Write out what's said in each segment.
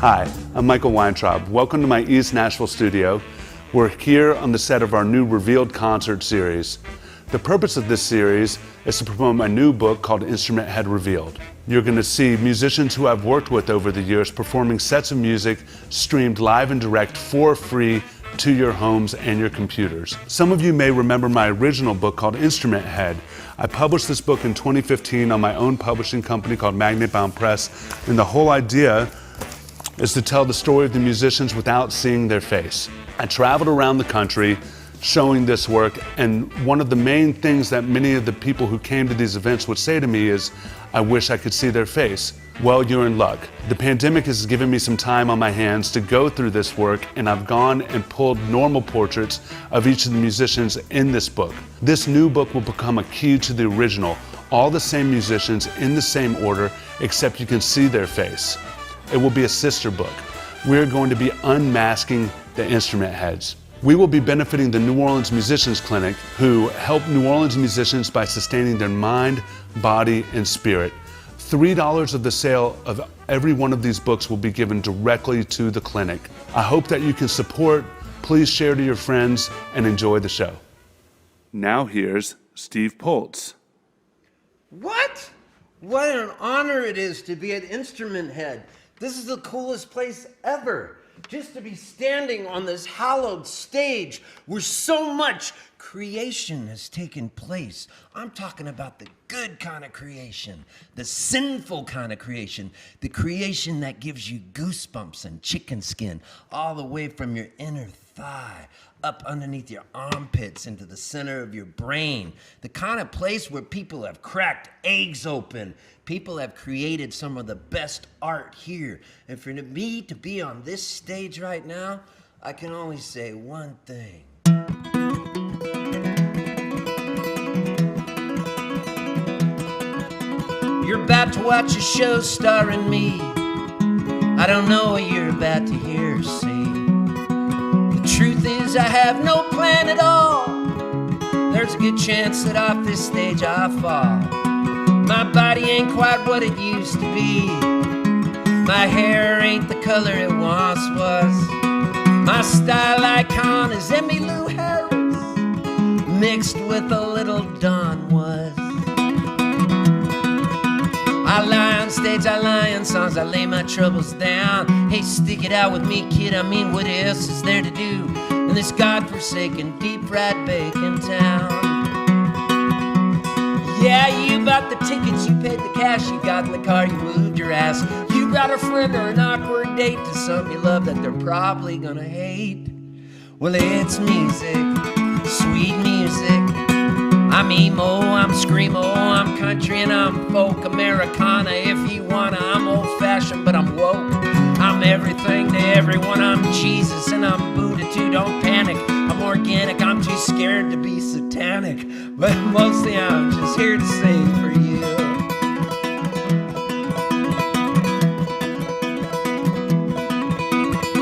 Hi, I'm Michael Weintrob. Welcome to my East Nashville studio. We're here on the set of our new Revealed concert series. The purpose of this series is to promote my new book called Instrumenthead Revealed. You're going to see musicians who I've worked with over the years performing sets of music streamed live and direct for free to your homes and your computers. Some of you may remember my original book called Instrumenthead. I published this book in 2015 on my own publishing company called Magnetbound Press, and the whole idea is to tell the story of the musicians without seeing their face. I traveled around the country showing this work, and one of the main things that many of the people who came to these events would say to me is, I wish I could see their face. Well, you're in luck. The pandemic has given me some time on my hands to go through this work, and I've gone and pulled normal portraits of each of the musicians in this book. This new book will become a key to the original, all the same musicians in the same order, except you can see their face. It will be a sister book. We're going to be unmasking the instrument heads. We will be benefiting the New Orleans Musicians Clinic, who help New Orleans musicians by sustaining their mind, body, and spirit. $3 of the sale of every one of these books will be given directly to the clinic. I hope that you can support. Please share to your friends and enjoy the show. Now here's Steve Poltz. What? What an honor it is to be at Instrumenthead. This is the coolest place ever. Just to be standing on this hallowed stage where so much creation has taken place. I'm talking about the good kind of creation, the sinful kind of creation, the creation that gives you goosebumps and chicken skin all the way from your inner thigh up underneath your armpits into the center of your brain. The kind of place where people have cracked eggs open. People have created some of the best art here. And for me to be on this stage right now, I can only say one thing. You're about to watch a show starring me. I don't know what you're about to hear or see. The truth is I have no plan at all. There's a good chance that off this stage I'll fall. My body ain't quite what it used to be. My hair ain't the color it once was. My style icon is Emmylou Harris mixed with a little Don Was. I lie on stage, I lie on songs, I lay my troubles down. Hey, stick it out with me, kid, I mean, what else is there to do in this godforsaken, deep-fried bacon town? Yeah, you bought the tickets, you paid the cash, you got in the car, you moved your ass. You brought a friend or an awkward date to some you love that they're probably gonna hate. Well, it's music, sweet music. I'm emo, I'm screamo, I'm country and I'm folk Americana. If you wanna, I'm old-fashioned, but I'm woke. I'm everything to everyone, I'm Jesus and I'm Buddha too, don't panic. I'm organic, I'm too scared to be satanic. But mostly I'm just here to sing for you.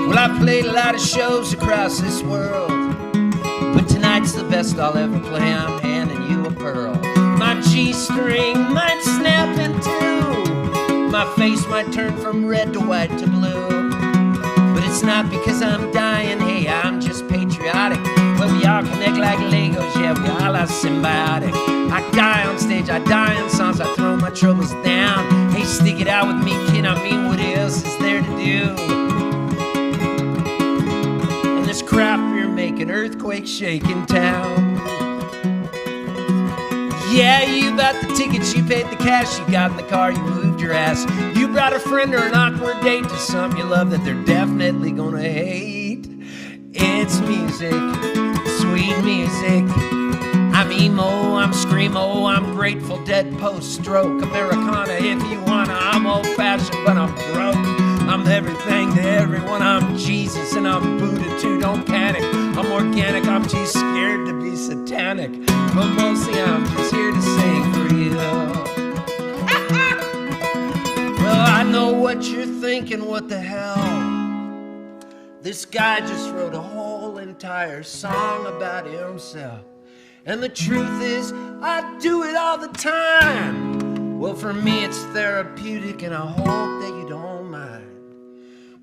Well, I've played a lot of shows across this world, but tonight's the best I'll ever play. I'm handing you a pearl. My G-string might snap in two. My face might turn from red to white to blue. But it's not because I'm dying, hey, I'm just patriotic. Well, we all connect like Legos, yeah, we all are symbiotic. I die on stage, I die in songs, I throw my troubles down. Hey, stick it out with me, kid, I mean, what else is there to do? And this crap you're making, earthquake shaking town. Yeah, you bought the tickets, you paid the cash, you got in the car, you moved your ass. You brought a friend or an awkward date to some you love that they're definitely gonna hate. It's music, sweet music. I'm emo, I'm screamo, I'm Grateful Dead post-stroke Americana. If you wanna, I'm old-fashioned, but I'm broke. I'm everything to everyone, I'm Jesus and I'm Buddha too, don't panic. I'm organic, I'm too scared to be satanic. But mostly I'm just here to sing for you. Well, I know what you're thinking, what the hell? This guy just wrote a whole entire song about himself. And the truth is, I do it all the time. Well, for me it's therapeutic and I hope that you don't mind.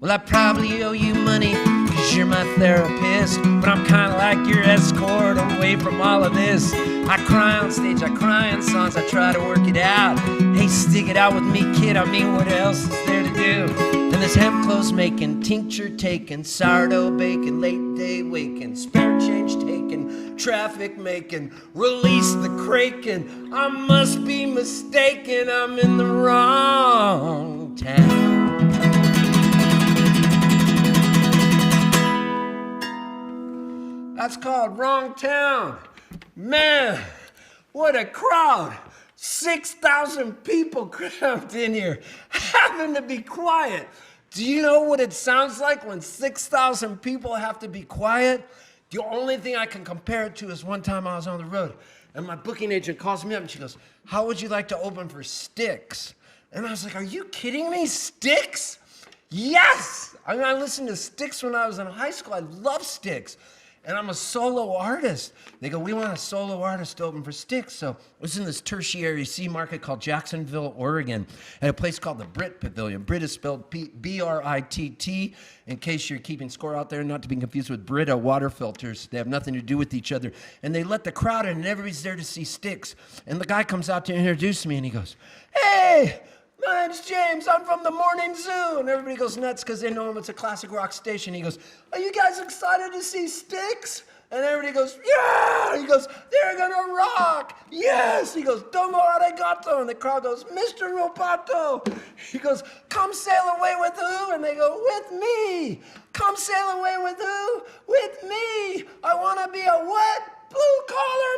Well, I probably owe you money, cause you're my therapist, but I'm kinda like your escort away from all of this. I cry on stage, I cry in songs, I try to work it out. Hey, stick it out with me, kid, I mean, what else is there to do? And this hemp clothes making, tincture taking, sourdough baking, late day waking, spare change taking, traffic making, release the kraken. I must be mistaken, I'm in the wrong town. That's called Wrong Town. Man, what a crowd. 6,000 people crammed in here, having to be quiet. Do you know what it sounds like when 6,000 people have to be quiet? The only thing I can compare it to is one time I was on the road, and my booking agent calls me up and she goes, how would you like to open for Styx? And I was like, are you kidding me? Styx? Yes! I mean, I listened to Styx when I was in high school. I love Styx. And I'm a solo artist. They go, we want a solo artist to open for Styx. So it was in this tertiary C market called Jacksonville, Oregon, at a place called the Brit Pavilion. Brit is spelled B-R-I-T-T, in case you're keeping score out there, not to be confused with Brita water filters. They have nothing to do with each other. And they let the crowd in, and everybody's there to see Styx. And the guy comes out to introduce me, and he goes, hey, my name's James, I'm from the Morning Zoo. And everybody goes nuts because they know him, it's a classic rock station. He goes, are you guys excited to see Styx? And everybody goes, yeah! He goes, they're gonna rock! Yes! He goes, domo arigato! And the crowd goes, Mr. Roboto! He goes, come sail away with who? And they go, with me! Come sail away with who? With me! I wanna be a what? Blue-collar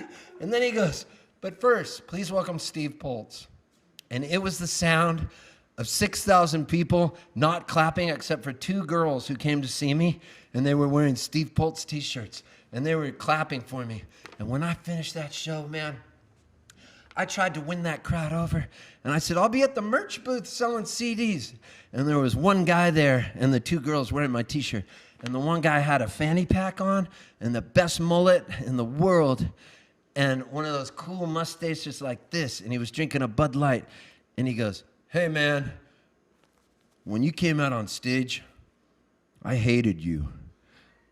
man! And then he goes, but first, please welcome Steve Poltz. And it was the sound of 6,000 people not clapping except for two girls who came to see me, and they were wearing Steve Poltz t-shirts, and they were clapping for me. And when I finished that show, man, I tried to win that crowd over, and I said, I'll be at the merch booth selling CDs. And there was one guy there, and the two girls wearing my t-shirt, and the one guy had a fanny pack on, and the best mullet in the world, and one of those cool mustaches like this, and he was drinking a Bud Light, and he goes, hey man, when you came out on stage, I hated you.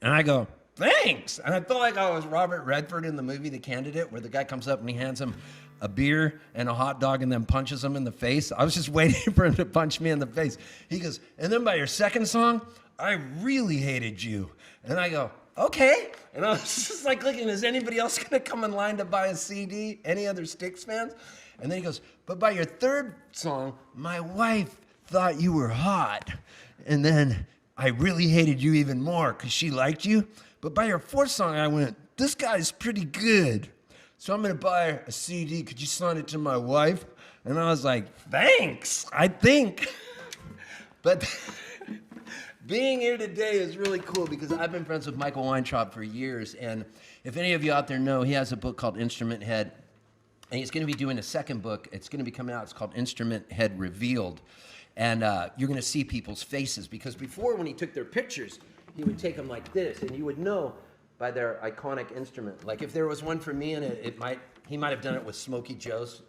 And I go, thanks. And I felt like I was Robert Redford in the movie The Candidate, where the guy comes up and he hands him a beer and a hot dog and then punches him in the face. I was just waiting for him to punch me in the face. He goes, and then by your second song, I really hated you. And I go, okay. And I was just like looking, is anybody else gonna come in line to buy a CD? Any other Styx fans? And then he goes, but by your third song, my wife thought you were hot. And then I really hated you even more because she liked you. But by your fourth song, I went, this guy's pretty good. So I'm gonna buy a CD. Could you sign it to my wife? And I was like, thanks, I think. But being here today is really cool because I've been friends with Michael Weintrob for years. And if any of you out there know, he has a book called Instrumenthead. And he's going to be doing a second book. It's going to be coming out. It's called Instrumenthead Revealed. And you're going to see people's faces. Because before, when he took their pictures, he would take them like this. And you would know by their iconic instrument. Like if there was one for me in it, he might have done it with Smokey Joe's.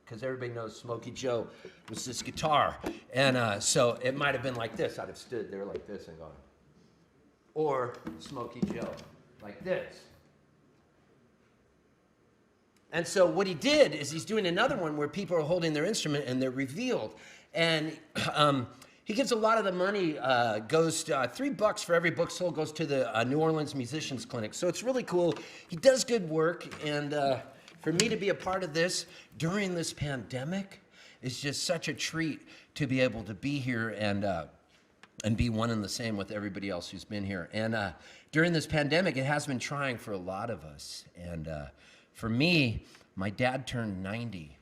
Because everybody knows Smokey Joe was this guitar. And so it might have been like this. I'd have stood there like this and gone. Or Smokey Joe, like this. And so what he did is he's doing another one where people are holding their instrument and they're revealed. And he gives a lot of the money, goes to, $3 for every book sold goes to the New Orleans Musicians Clinic. So it's really cool. He does good work. And for me to be a part of this during this pandemic is just such a treat to be able to be here and be one and the same with everybody else who's been here. And during this pandemic, it has been trying for a lot of us. And for me, my dad turned 90,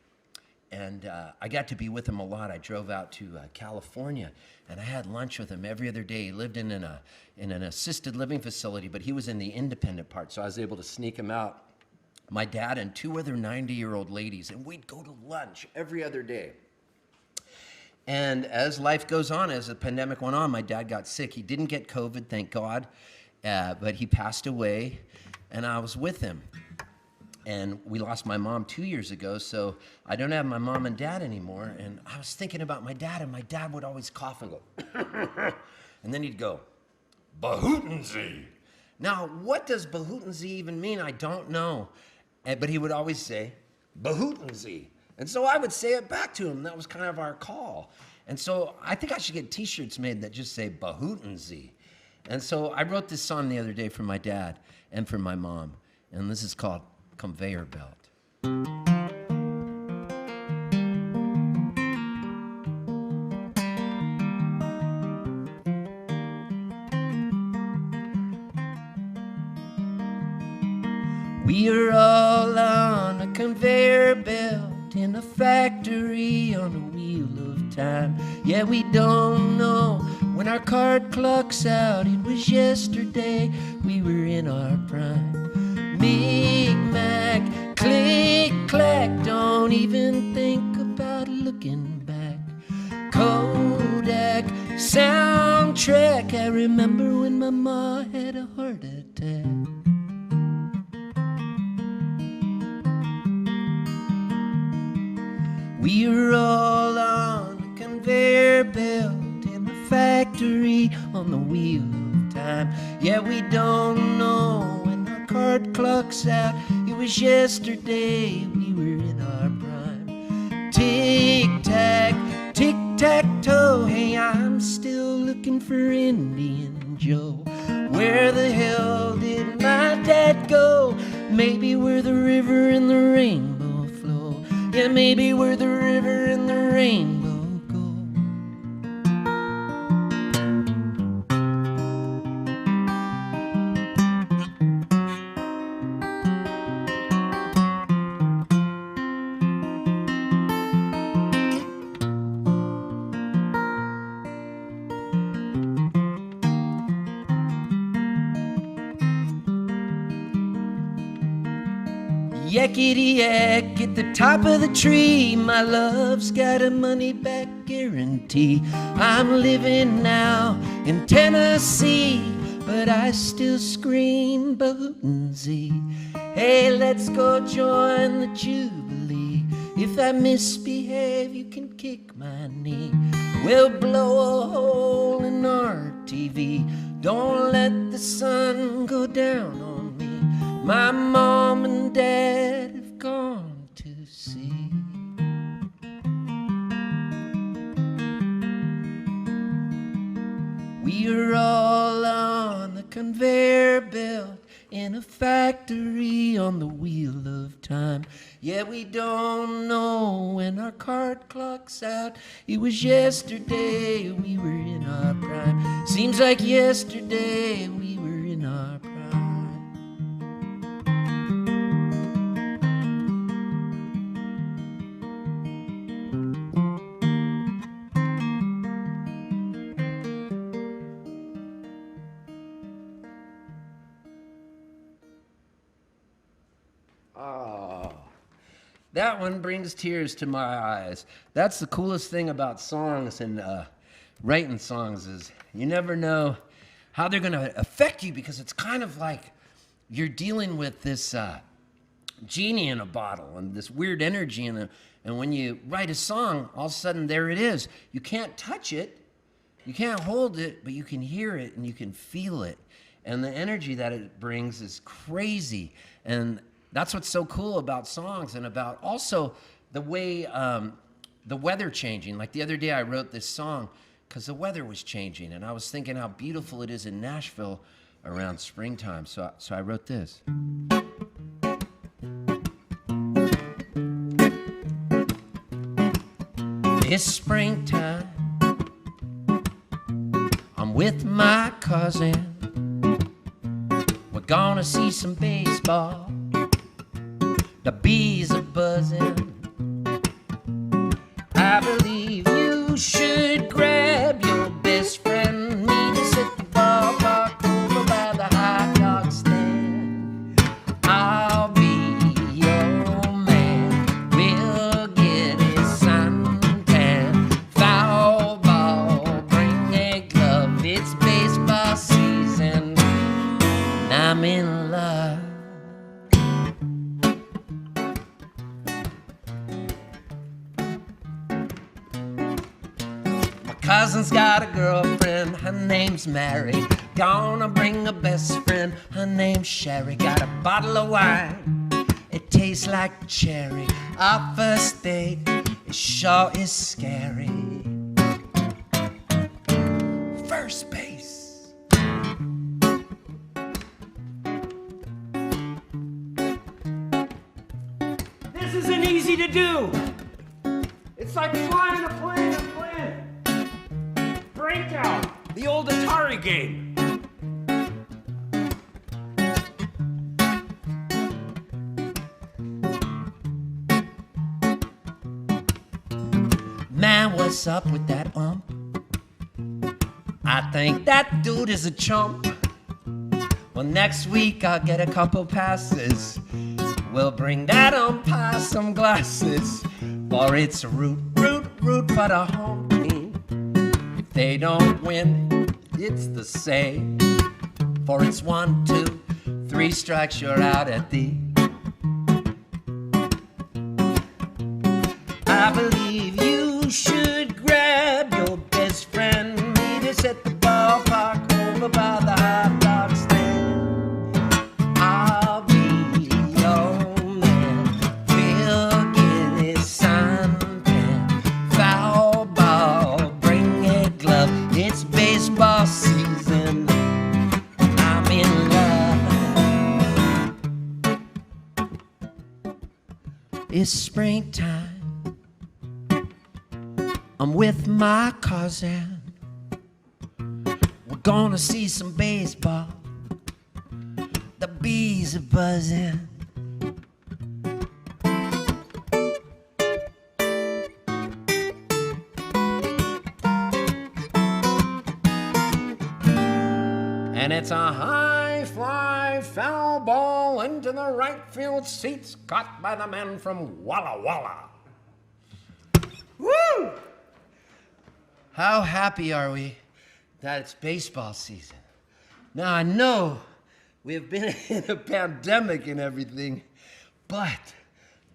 and I got to be with him a lot. I drove out to California, and I had lunch with him every other day. He lived in an assisted living facility, but he was in the independent part, so I was able to sneak him out. My dad and two other 90-year-old ladies, and we'd go to lunch every other day. And as life goes on, as the pandemic went on, my dad got sick. He didn't get COVID, thank God, but he passed away, and I was with him. And we lost my mom 2 years ago, so I don't have my mom and dad anymore. And I was thinking about my dad, and my dad would always cough and go, and then he'd go, Bahootensie. Now, what does Bahootensie even mean? I don't know. But he would always say, Bahootensie. And so I would say it back to him. That was kind of our call. And so I think I should get t-shirts made that just say Bahootensie. And so I wrote this song the other day for my dad and for my mom. And this is called Conveyor Belt. We are all on a conveyor belt in a factory on a wheel of time. Yeah, we don't know when our card clock's out. It was yesterday, we were in our prime. Mic-mac, click-clack, don't even think about looking back. Kodak, soundtrack, I remember when my ma had a heart attack. We are all on a conveyor belt in a factory on the wheel of time. Yeah, we don't know when our card clock's out. It was yesterday, we were in our prime. Tic-tac, tic-tac-toe, hey, I'm still looking for Indian Joe. Where the hell did my dad go? Maybe where the river and the rainbow flow. Yeah, maybe where the river and the rainbow go. Yakety-yak at the top of the tree. My love's got a money-back guarantee. I'm living now in Tennessee, but I still scream Bahootensie. Hey, let's go join the Jubilee. If I misbehave, you can kick my knee. We'll blow a hole in our TV. Don't let the sun go down on me. My mom and dad have gone to sea. We are all on a conveyor belt in a factory on the wheel of time. Yeah, we don't know when our card clock's out. It was yesterday, we were in our prime. Seems like yesterday, we were in our prime. That one brings tears to my eyes. That's the coolest thing about songs and writing songs is you never know how they're going to affect you, because it's kind of like you're dealing with this genie in a bottle and this weird energy in it. And when you write a song, all of a sudden there it is. You can't touch it, you can't hold it, but you can hear it and you can feel it. And the energy that it brings is crazy. And that's what's so cool about songs, and about also the way the weather changing. Like the other day I wrote this song because the weather was changing, and I was thinking how beautiful it is in Nashville around springtime. So I wrote this. It's springtime, I'm with my cousin. We're gonna see some baseball. The bees are buzzing. I believe you should grab your best friend, meet us at the ballpark over by the hot dog stand. I'll be your man. We'll get a suntan. Foul ball, bring a glove. It's baseball season, and I'm in love. cousin's got a girlfriend, her name's Mary. Gonna bring a best friend, her name's Sherry. Got a bottle of wine, it tastes like cherry. Our first date, it sure is scary. First base. This isn't easy to do. It's like flying a plane and playing Breakout, the old Atari game. Man, what's up with that ump? I think that dude is a chump. Well, next week I'll get a couple passes. We'll bring that umpire some glasses. For it's root for the home team. If they don't win, it's the same. For it's 1, 2, 3 strikes, you're out at the. I believe you should grab your best friend. Meet us at the ballpark over by the hot dog stand. I'll be your man. We'll get his suntan. Foul ball, bring a glove. It's baseball season. I'm in love. It's springtime. I'm with my cousin. We're gonna see some baseball. The bees are buzzing. And it's a high fly foul ball into the right field seats, caught by the man from Walla Walla. Woo! How happy are we that it's baseball season? Now, I know we have been in a pandemic and everything, but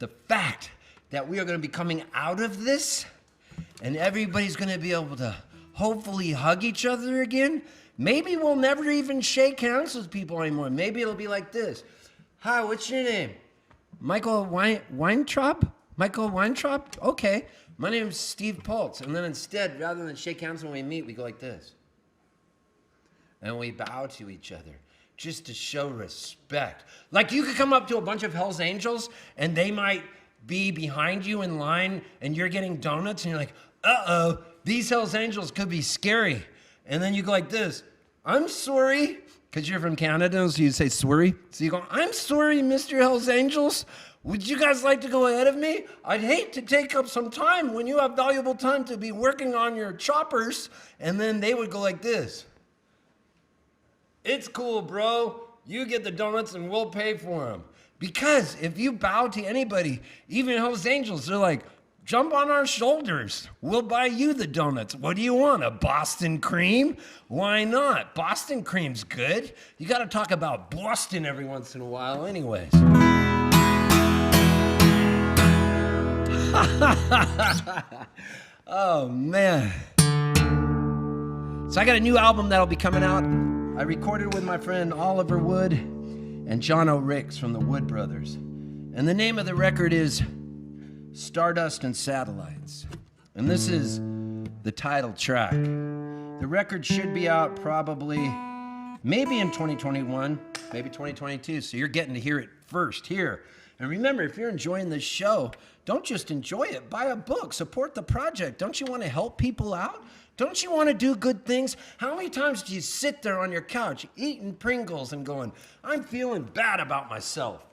the fact that we are going to be coming out of this and everybody's going to be able to hopefully hug each other again, maybe we'll never even shake hands with people anymore. Maybe it'll be like this. Hi, what's your name? Michael Weintrob? Michael Weintrob? Okay. My name's Steve Poltz. And then instead, rather than shake hands when we meet, we go like this. And we bow to each other just to show respect. Like you could come up to a bunch of Hell's Angels and they might be behind you in line and you're getting donuts and you're like, uh-oh, these Hell's Angels could be scary. And then you go like this. I'm sorry, because you're from Canada, so you say sorry. So you go, I'm sorry, Mr. Hell's Angels. Would you guys like to go ahead of me? I'd hate to take up some time when you have valuable time to be working on your choppers. And then they would go like this. It's cool, bro. You get the donuts and we'll pay for them. Because if you bow to anybody, even Hell's Angels, they're like, jump on our shoulders. We'll buy you the donuts. What do you want, a Boston cream? Why not? Boston cream's good. You got to talk about Boston every once in a while anyways. Oh, man. So I got a new album that'll be coming out. I recorded with my friend Oliver Wood and John O'Ricks from the Wood Brothers. And the name of the record is Stardust and Satellites. And this is the title track. The record should be out probably, maybe in 2021, maybe 2022. So you're getting to hear it first here. And remember, if you're enjoying this show, don't just enjoy it. Buy a book. Support the project. Don't you want to help people out? Don't you want to do good things? How many times do you sit there on your couch eating Pringles and going, I'm feeling bad about myself?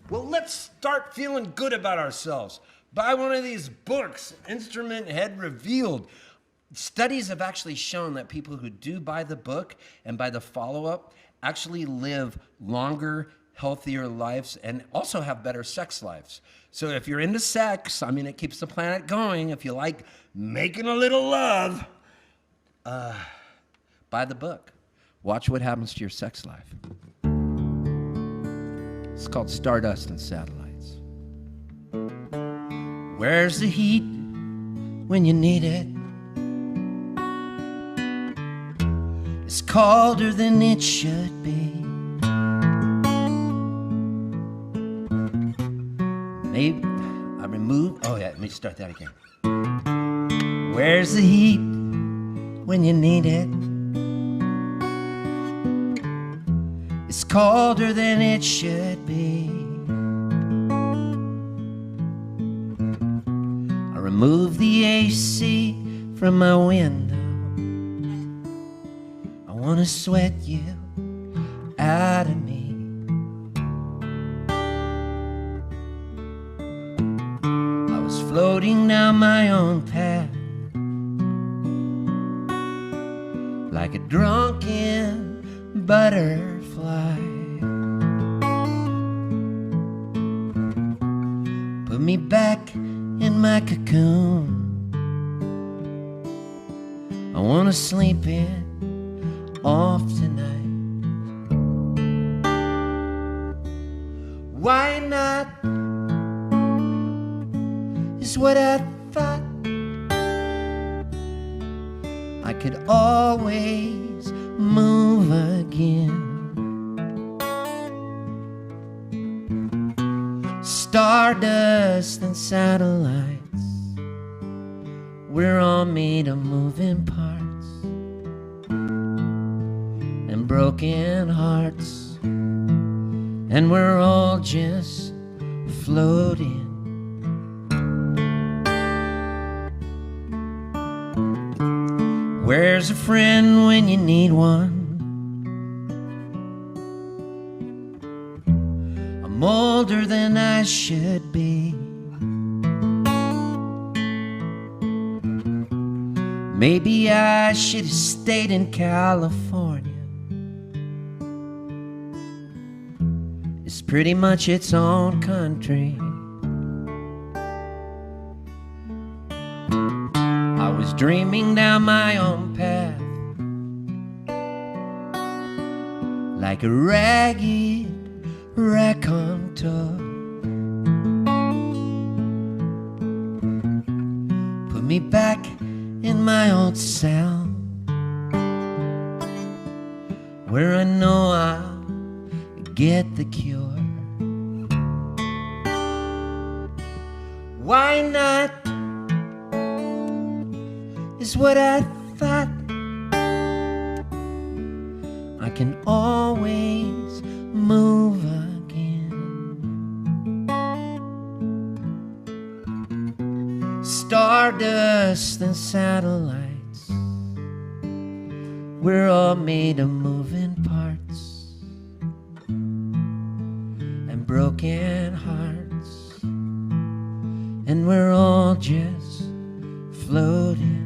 Well, let's start feeling good about ourselves. Buy one of these books, Instrumenthead Revealed. Studies have actually shown that people who do buy the book and buy the follow-up actually live longer, healthier lives and also have better sex lives. So if you're into sex, I mean, it keeps the planet going. If you like making a little love, buy the book. Watch what happens to your sex life. It's called Stardust and Satellites. Where's the heat when you need it? is colder than it should be. Maybe I remove, oh yeah, let me start that again. Where's the heat when you need it? It's colder than it should be. I remove the AC from my window. I wanna sweat you out of me. I was floating down my own path like a drunken butterfly. Put me back in my cocoon. I wanna sleep in off tonight. Why not is what I thought. I could always move again. Stardust and satellites, we're all made of moving parts and broken hearts, and we're all just floating. Where's a friend when you need one? I'm older than I should be. Maybe I should have stayed in California. It's pretty much its own country. I was dreaming down my own path like a ragged raconteur. Put me back in my old cell where I know I'll get the cure. Why not is what I thought. I can always move again. Stardust and satellites, we're all made of moving parts and broken hearts, and we're all just floating.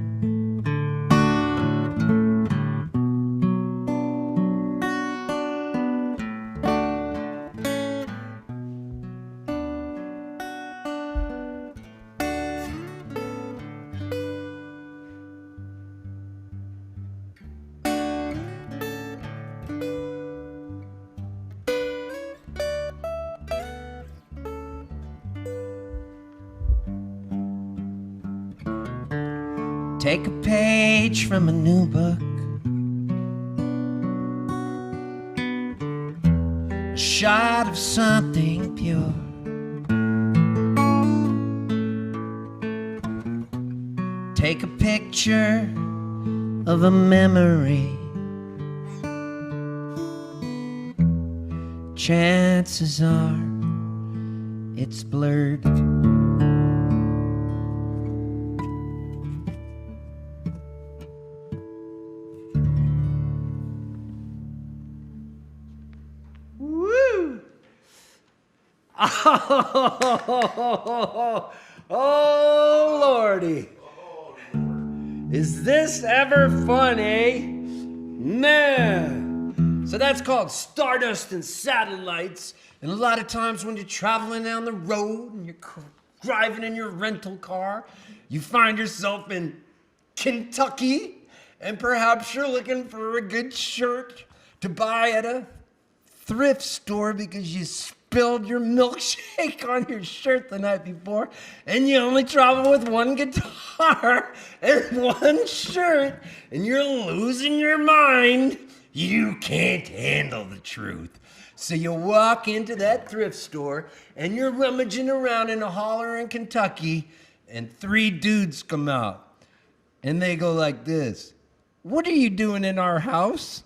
Take a page from a new book, a shot of something pure. Take a picture of a memory. Chances are it's blurred. Oh, Lordy. Is this ever fun, eh? Man. So that's called Stardust and Satellites. And a lot of times when you're traveling down the road and you're driving in your rental car, you find yourself in Kentucky, and perhaps you're looking for a good shirt to buy at a thrift store because you spilled your milkshake on your shirt the night before, and you only travel with one guitar and one shirt, and you're losing your mind. You can't handle the truth. So you walk into that thrift store, and you're rummaging around in a holler in Kentucky, and 3 dudes come out. And they go like this: "What are you doing in our house?"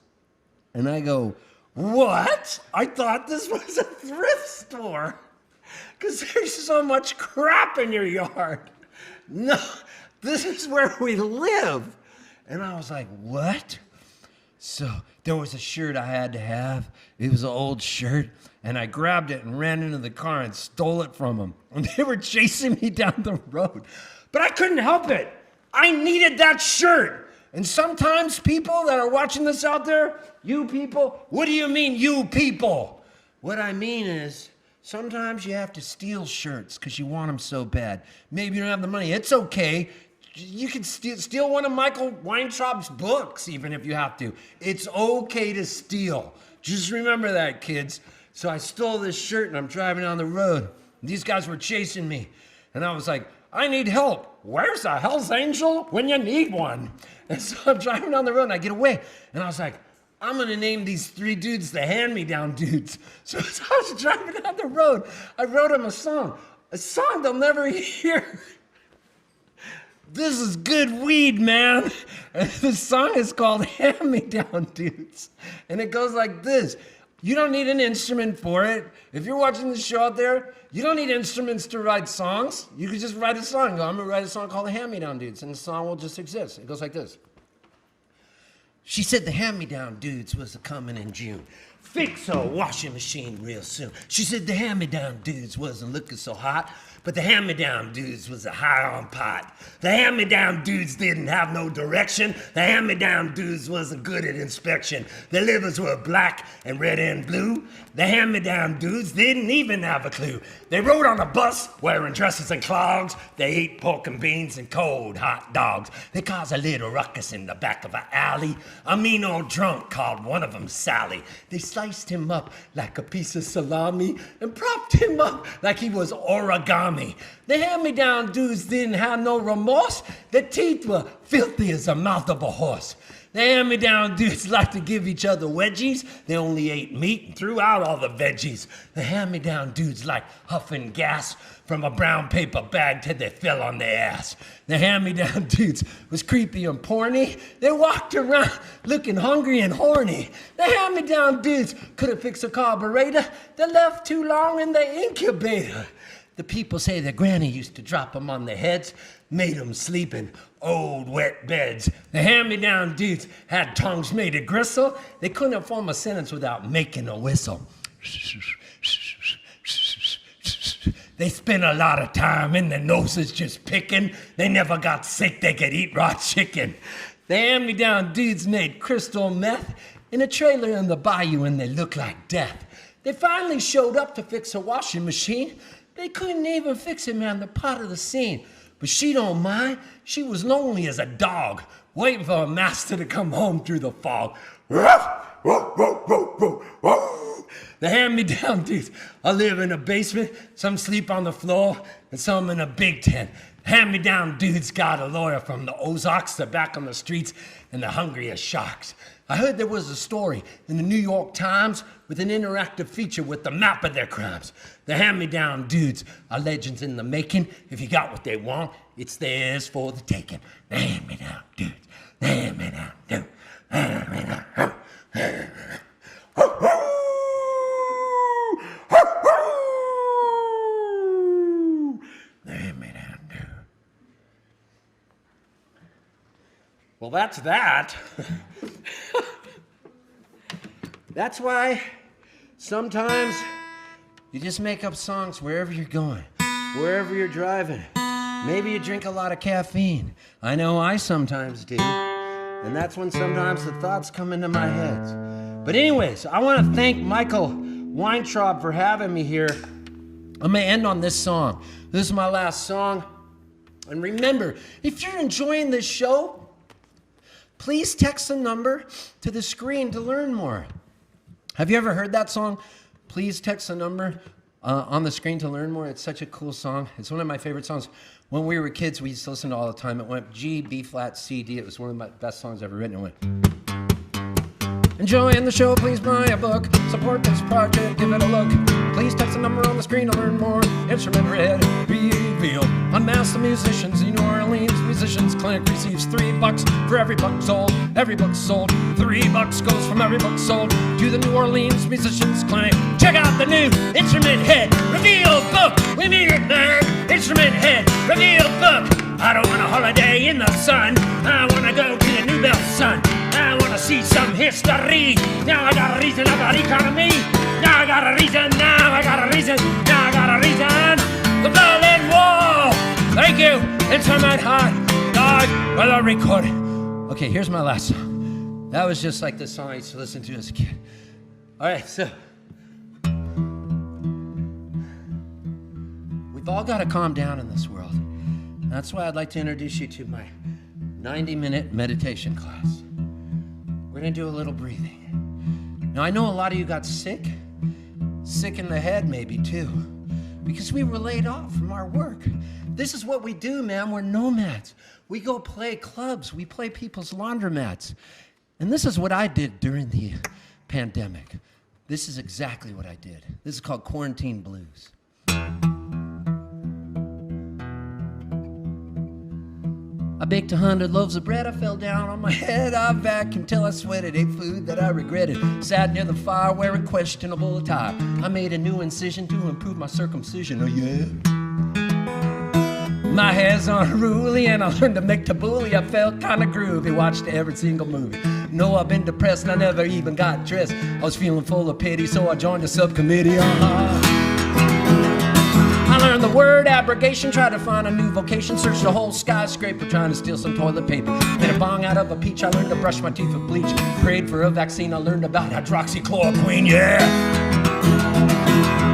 And I go, "What? I thought this was a thrift store, because there's so much crap in your yard. No, this is where we live." And I was like, "What?" So there was a shirt I had to have. It was an old shirt, and I grabbed it and ran into the car and stole it from them. And they were chasing me down the road. But I couldn't help it. I needed that shirt. And sometimes people that are watching this out there, you people, what do you mean, you people? What I mean is, sometimes you have to steal shirts because you want them so bad. Maybe you don't have the money. It's okay. You can steal one of Michael Weintrob's books, even if you have to. It's okay to steal. Just remember that, kids. So I stole this shirt, and I'm driving down the road. These guys were chasing me. And I was like, "I need help. Where's a Hell's Angel when you need one?" And so I'm driving down the road, and I get away. And I was like, I'm going to name these 3 dudes the hand-me-down dudes. So as I was driving down the road, I wrote them a song they'll never hear. This is good weed, man. And the song is called Hand-Me-Down Dudes. And it goes like this. You don't need an instrument for it. If you're watching the show out there, you don't need instruments to write songs. You could just write a song. Go, I'm going to write a song called the Hand-Me-Down Dudes. And the song will just exist. It goes like this. She said the hand-me-down dudes was a-coming in June. Fix a washing machine real soon. She said the hand-me-down dudes wasn't looking so hot, but the hand-me-down dudes was a high on pot. The hand-me-down dudes didn't have no direction. The hand-me-down dudes wasn't good at inspection. Their livers were black and red and blue. The hand-me-down dudes didn't even have a clue. They rode on a bus wearing dresses and clogs. They ate pork and beans and cold hot dogs. They caused a little ruckus in the back of an alley. A mean old drunk called one of them Sally. They sliced him up like a piece of salami and propped him up like he was origami. The hand-me-down dudes didn't have no remorse. Their teeth were filthy as the mouth of a horse. The hand-me-down dudes liked to give each other wedgies. They only ate meat and threw out all the veggies. The hand-me-down dudes liked huffing gas from a brown paper bag till they fell on their ass. The hand-me-down dudes was creepy and porny. They walked around looking hungry and horny. The hand-me-down dudes couldn't fix a carburetor. They left too long in the incubator. The people say their granny used to drop them on their heads, made them sleep in old wet beds. The hand-me-down dudes had tongues made of gristle. They couldn't form a sentence without making a whistle. They spent a lot of time in their noses just picking. They never got sick, they could eat raw chicken. The hand-me-down dudes made crystal meth in a trailer in the bayou, and they looked like death. They finally showed up to fix a washing machine. They couldn't even fix it, man, the part of the scene. But she don't mind. She was lonely as a dog, waiting for her master to come home through the fog. The hand-me-down dudes all live in a basement, some sleep on the floor, and some in a big tent. Hand-me-down dudes got a lawyer from the Ozarks. They're back on the streets, and they're hungry as sharks. I heard there was a story in the New York Times with an interactive feature with the map of their crimes. The hand-me-down dudes are legends in the making. If you got what they want, it's theirs for the taking. The hand-me-down dudes, the hand-me-down dudes, the hand-me-down dudes. The hand-me-down dude. Well, that's that. That's why sometimes you just make up songs wherever you're going, wherever you're driving. Maybe you drink a lot of caffeine. I know I sometimes do. And that's when sometimes the thoughts come into my head. But anyways, I want to thank Michael Weintrob for having me here. I'm going to end on this song. This is my last song. And remember, if you're enjoying this show, please text the number to the screen to learn more. Have you ever heard that song? Please text the number On the Screen to Learn More. It's such a cool song. It's one of my favorite songs. When we were kids, we used to listen to it all the time. It went G, B flat, C, D. It was one of my best songs ever written. It went. Enjoying the show, please buy a book. Support this project, give it a look. Please text the number on the screen to learn more. Instrumenthead revealed. Unmask the musicians. The New Orleans Musicians Clinic receives $3 for every book sold. Every book sold. $3 goes from every book sold to the New Orleans Musicians Clinic. Check out the new Instrumenthead Revealed book. We need it, man. Instrumenthead Revealed book. I don't want a holiday in the sun. I want to go to the New Bell Sun. I want to see some history. Now I got a reason about economy. Now I got a reason. Now I got a reason. Now I got a reason. The Berlin Wall. Thank you. Instrumenthead. God, well, I recorded. Okay, here's my last song. That was just like the song I used to listen to as a kid. All right, so we've all got to calm down in this world. That's why I'd like to introduce you to my 90-minute meditation class. We're gonna do a little breathing. Now, I know a lot of you got sick in the head maybe too, because we were laid off from our work. This is what we do, man. We're nomads. We go play clubs. We play people's laundromats. And this is what I did during the pandemic. This is exactly what I did. This is called quarantine blues. I baked 100 loaves of bread, I fell down on my head. I vacuumed till I sweated, ate food that I regretted. Sat near the fire wearing questionable attire. I made a new incision to improve my circumcision, oh yeah. My hair's unruly and I learned to make tabbouleh. I felt kinda groovy, watched every single movie. No, I've been depressed and I never even got dressed. I was feeling full of pity, so I joined a subcommittee. I learned the word abrogation, tried to find a new vocation, searched the whole skyscraper trying to steal some toilet paper. Made a bong out of a peach, I learned to brush my teeth with bleach. Prayed for a vaccine, I learned about hydroxychloroquine, yeah.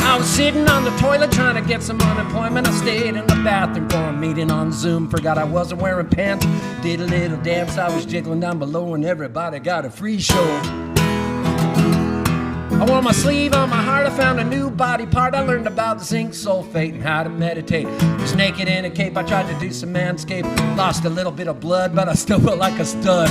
I was sitting on the toilet trying to get some unemployment. I stayed in the bathroom for a meeting on Zoom. Forgot I wasn't wearing pants. Did a little dance, I was jiggling down below and everybody got a free show. I wore my sleeve on my heart, I found a new body part. I learned about zinc sulfate and how to meditate. Was naked in a cape, I tried to do some manscape. Lost a little bit of blood, but I still felt like a stud,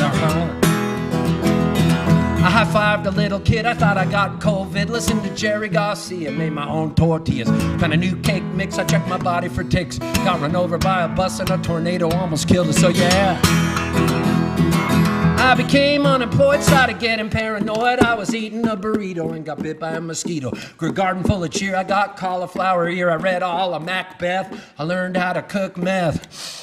I high-fived a little kid, I thought I got COVID. Listened to Jerry Garcia, made my own tortillas. Found a new cake mix, I checked my body for ticks. Got run over by a bus and a tornado almost killed us, so yeah. I became unemployed, started getting paranoid. I was eating a burrito and got bit by a mosquito. Grew a garden full of cheer, I got cauliflower ear. I read all of Macbeth, I learned how to cook meth.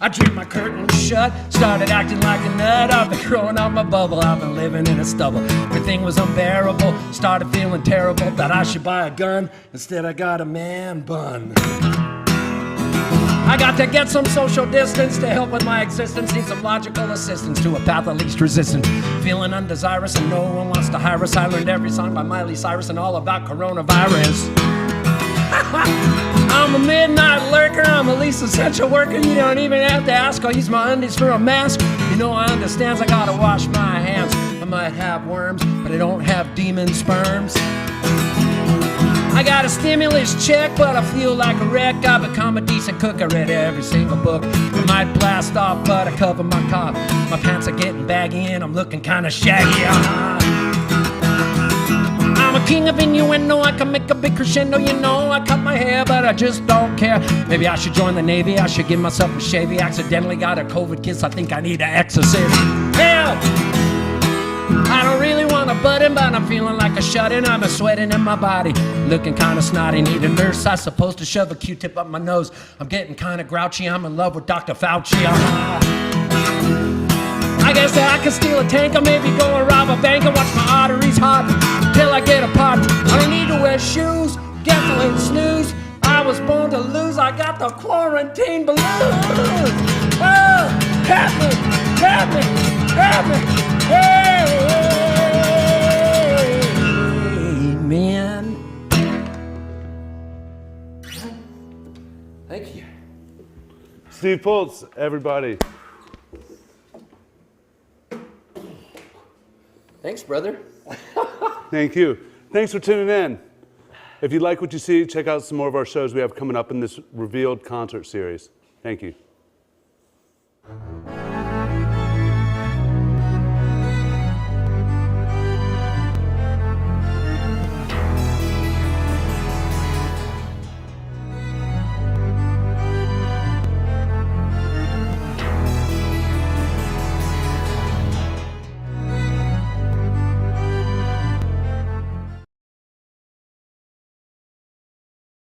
I drew my curtains shut, started acting like a nut. I've been growing out my bubble, I've been living in a stubble. Everything was unbearable, started feeling terrible. Thought I should buy a gun, instead I got a man bun. I got to get some social distance to help with my existence. Need some logical assistance to a path of least resistance. Feeling undesirous and no one wants to hire us. I learned every song by Miley Cyrus and all about coronavirus. I'm a midnight lurker, I'm a least essential worker. You don't even have to ask, I'll use my undies for a mask. You know I understands, I gotta wash my hands. I might have worms, but I don't have demon sperms. I got a stimulus check, but I feel like a wreck. I've become a decent cook, I read every single book. I might blast off, but I cover my cough. My pants are getting baggy and I'm looking kinda shaggy. I'm a king of innuendo, I can make a big crescendo. You know, I cut my hair, but I just don't care. Maybe I should join the Navy, I should give myself a shavy. Accidentally got a COVID kiss, I think I need an exorcist. Hell! I don't really want a button, but I'm feeling like a shut-in. I'm a sweating in my body, looking kinda snotty. Need a nurse, I supposed to shove a Q-tip up my nose. I'm getting kinda grouchy, I'm in love with Dr. Fauci. I guess that I could steal a tank or maybe go and rob a bank and watch my arteries hot till I get a pop. I don't need to wear shoes, gasoline snooze. I was born to lose, I got the quarantine blues. Oh, help me, help me, help me. Hey, man. Thank you. Steve Poltz, everybody. Thanks, brother. Thank you. Thanks for tuning in. If you like what you see, check out some more of our shows we have coming up in this Revealed concert series. Thank you.